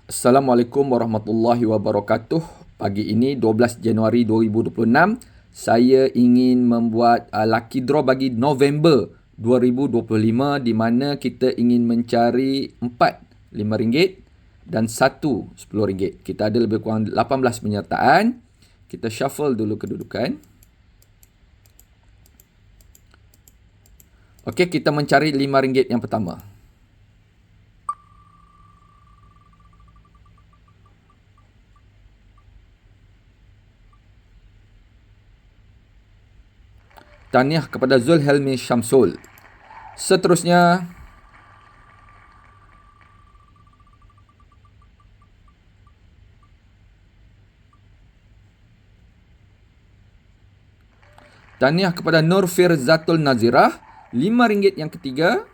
Assalamualaikum warahmatullahi wabarakatuh. Pagi ini 12 Januari 2026, saya ingin membuat lucky draw bagi November 2025 di mana kita ingin mencari 4 RM5 dan 1 RM10. Kita ada lebih kurang 18 penyertaan. Kita shuffle dulu kedudukan. Okey, kita mencari RM5 yang pertama. Tahniah kepada Zulhelmi Syamsul. Seterusnya, tahniah kepada Nur Firzatul Nazirah, RM5 yang ketiga.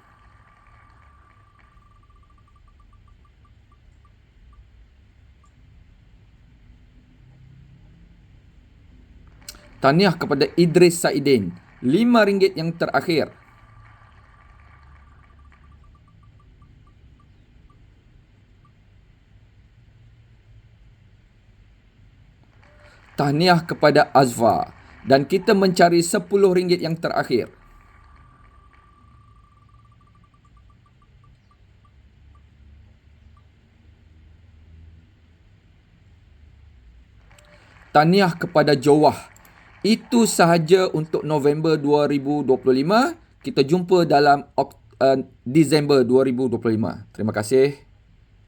Tahniah kepada Idris Saidin, RM5 yang terakhir. Tahniah kepada Azfa. Dan kita mencari RM10 yang terakhir. Tahniah kepada Jawah. Itu sahaja untuk November 2025. Kita jumpa dalam Disember 2025. Terima kasih.